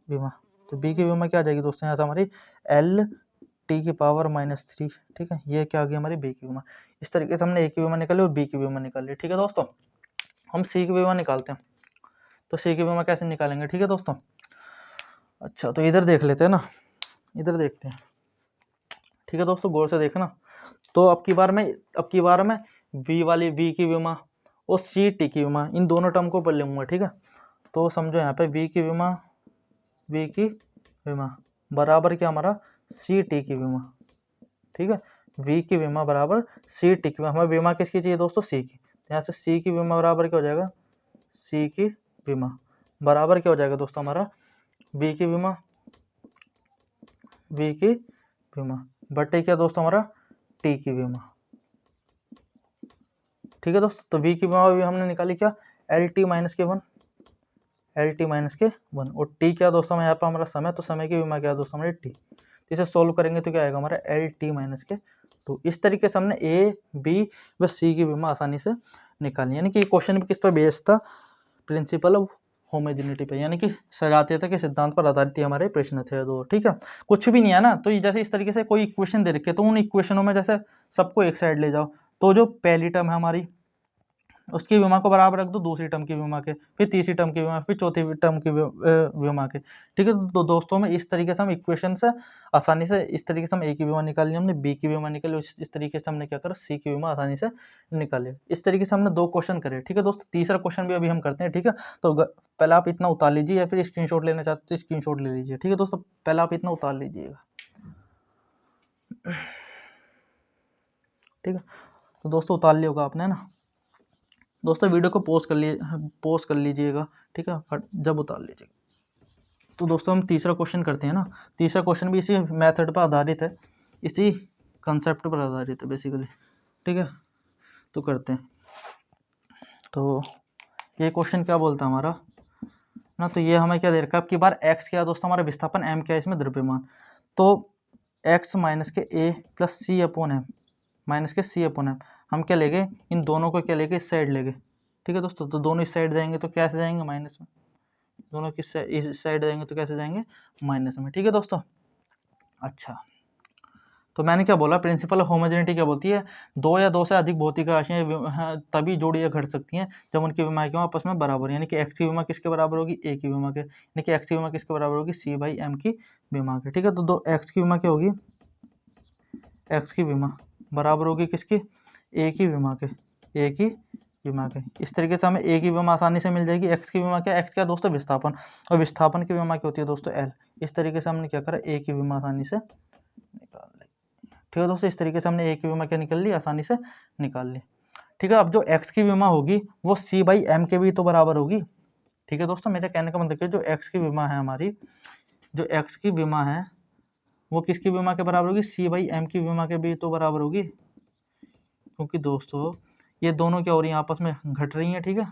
विमा। तो b की विमा क्या आ जाएगी दोस्तों, यहाँ से हमारी LT⁻−3, ठीक है, ये क्या आ गई हमारी b की विमा। इस तरीके से हमने a की विमा निकाली और b की विमा निकाली, ठीक है दोस्तों। हम c की विमा निकालते हैं, तो c की विमा कैसे निकालेंगे, ठीक है दोस्तों। अच्छा, तो इधर देख लेते हैं ना, इधर देखते हैं, ठीक है दोस्तों, गौर से देखना। तो अब की बार मैं v की विमा और ct की विमा, इन दोनों टर्म को पढ़ लूंगा, ठीक है। तो समझो यहाँ पे v की विमा बराबर क्या हमारा, ct की विमा, ठीक है। v की विमा बराबर ct की विमा, हमें विमा किसकी चाहिए दोस्तों, c की। तो यहाँ से c की विमा बराबर क्या हो जाएगा, c की विमा बराबर क्या हो जाएगा दोस्तों, हमारा v की विमा बटे क्या दोस्तों, हमारा t की विमा, ठीक है दोस्तों। तो v की विमा भी हमने निकाली क्या, LT-1, और t क्या दोस्तों, यहाँ पर हमारा समय, तो समय की विमा क्या है दोस्तों, हमारी t। तो इसे सोल्व करेंगे तो क्या आएगा हमारा LT-2। इस तरीके से हमने a, b व c की विमा आसानी से निकाली, यानी कि क्वेश्चन भी किस पर बेस्ड था, प्रिंसिपल ऑफ होमोजेनिटी पे, यानी कि सजातीयता के सिद्धांत पर आधारित हमारे प्रश्न थे दो, ठीक है। कुछ भी नहीं है ना, तो जैसे इस तरीके से कोई इक्वेशन दे रखे तो उन इक्वेशनों में जैसे सबको एक साइड ले जाओ, तो जो पहली टर्म है हमारी उसकी विमा को बराबर रख दो दूसरी टर्म की विमा के, फिर तीसरी टर्म की विमा, फिर चौथी टर्म की विमा के। ठीक है, तो दोस्तों में इस तरीके से हम इक्वेशन से आसानी से, इस तरीके से हम ए की विमा निकाल ली, हमने बी की विमा निकाली, इस तरीके से हमने क्या करा, सी की विमा आसानी से निकाली। इस तरीके से हमने 2 क्वेश्चन करे। ठीक है दोस्तों, तीसरा क्वेश्चन भी अभी हम करते हैं। ठीक है, तो पहले आप इतना उतार लीजिए, या फिर स्क्रीनशॉट लेना चाहते हो स्क्रीनशॉट ले लीजिए। ठीक है दोस्तों, पहले आप इतना उतार लीजिएगा। ठीक है, तो दोस्तों उतार लिया होगा आपने ना। दोस्तों वीडियो को पॉज कर लीजिएगा। ठीक है, जब उतार लीजिएगा। तो दोस्तों हम तीसरा क्वेश्चन करते हैं ना। तीसरा क्वेश्चन भी इसी मेथड पर आधारित है, इसी कंसेप्ट पर आधारित है बेसिकली। ठीक है, तो करते हैं। तो ये क्वेश्चन क्या बोलता है हमारा ना, तो ये हमें क्या दे रखा है, अब की बार x क्या है दोस्तों, हमारा विस्थापन, m क्या है इसमें द्रव्यमान। तो x माइनस के a plus C upon M, minus के सी अपॉन एम, हम क्या लेंगे, इन दोनों को क्या लेंगे, इस साइड लेंगे। ठीक है दोस्तों, तो दोनों इस साइड जाएंगे तो कैसे जाएंगे, माइनस में। दोनों किस इस साइड जाएंगे तो कैसे जाएंगे, माइनस में। ठीक है दोस्तों, अच्छा, तो मैंने क्या बोला, प्रिंसिपल ऑफ होमोजेनिटी क्या बोलती है, 2 या 2 से अधिक भौतिक राशियां तभी जोड़ी या घट सकती हैं जब उनकी विमा क्यों आपस में बराबर, यानी कि एक्स की विमा किसके बराबर होगी, ए की विमा के, यानी कि एक्स की विमा किसके बराबर होगी, सी बाई एम की विमा के। ठीक है, तो 2 एक्स की विमा क्या होगी, एक्स की विमा बराबर होगी किसकी, ए की विमा के, ए की विमा के। इस तरीके से हमें ए की विमा आसानी से मिल जाएगी। एक्स की विमा क्या, एक्स क्या दोस्तों, विस्थापन, और विस्थापन की विमा क्या होती है दोस्तों, एल। इस तरीके से हमने क्या करा, ए की विमा आसानी से निकाल ली। ठीक है दोस्तों, इस तरीके से हमने ए की विमा क्या निकाल ली, आसानी से निकाल ली। ठीक है, अब जो एक्स की विमा होगी वो सी बाई एम के भी तो बराबर होगी। ठीक है दोस्तों, मेरे कहने का मतलब कि जो एक्स की विमा है हमारी, जो एक्स की विमा है वो किसकी विमा के बराबर होगी, सी बाई एम की विमा के भी तो बराबर होगी, क्योंकि दोस्तों ये दोनों क्या हो रही हैं, आपस में घट रही हैं। ठीक है,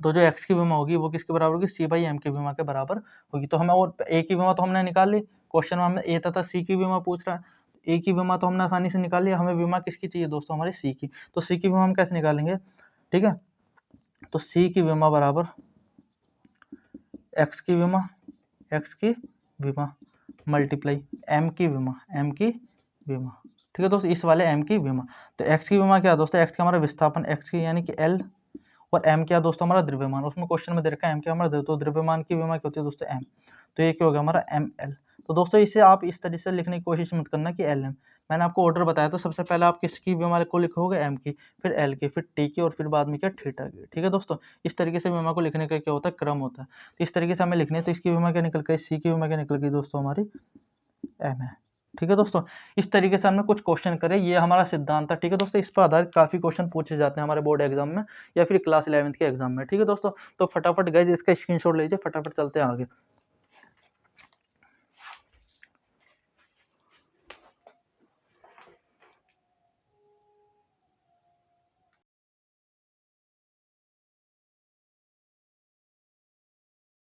तो जो एक्स की विमा होगी वो किसके बराबर होगी, सी बाई एम की विमा के बराबर होगी। तो हमें, और ए की विमा तो हमने निकाल ली, क्वेश्चन में हमें ए तथा सी की विमा पूछ रहा है, ए की विमा तो हमने आसानी से निकाल लिया, हमें विमा किसकी चाहिए दोस्तों, हमारी सी की। तो सी की विमा हम कैसे निकालेंगे, ठीक है, तो सी की विमा बराबर एक्स की विमा, एक्स की विमा मल्टीप्लाई एम की विमा, एम की विमा। ठीक है दोस्तों, इस वाले एम की विमा। तो एक्स की विमा क्या है दोस्तों, एक्स का हमारा विस्थापन, एक्स की यानी कि एल, और एम क्या दोस्तों, हमारा द्रव्यमान। उसमें क्वेश्चन में दे रखा है एम क्या हमारा, तो द्रव्यमान की विमा क्या होती है दोस्तों, एम। तो ये क्या हो गया हमारा, एम एल। तो दोस्तों इसे आप इस तरह से लिखने की कोशिश मत करना कि एल एम। मैंने आपको ऑर्डर बताया तो सबसे पहले आप किसकी विमा को लिखोगे, एम की, फिर एल की, फिर टी की, और फिर बाद में क्या, थीटा की। ठीक है दोस्तों, इस तरीके से विमा को लिखने का क्या होता है, क्रम होता है। तो इस तरीके से हमें लिखने है। तो इसकी विमा क्या निकल गई, सी की विमा क्या निकल गई दोस्तों, हमारी एम है। ठीक है दोस्तों, इस तरीके से हमने कुछ क्वेश्चन करे, ये हमारा सिद्धांत था। ठीक है दोस्तों, इस पर आधारित काफी क्वेश्चन पूछे जाते हैं हमारे बोर्ड एग्जाम में या फिर क्लास 11th के एग्जाम में। ठीक है दोस्तों, तो फटाफट गाइस इसका स्क्रीनशॉट लीजिए, फटाफट चलते हैं आगे।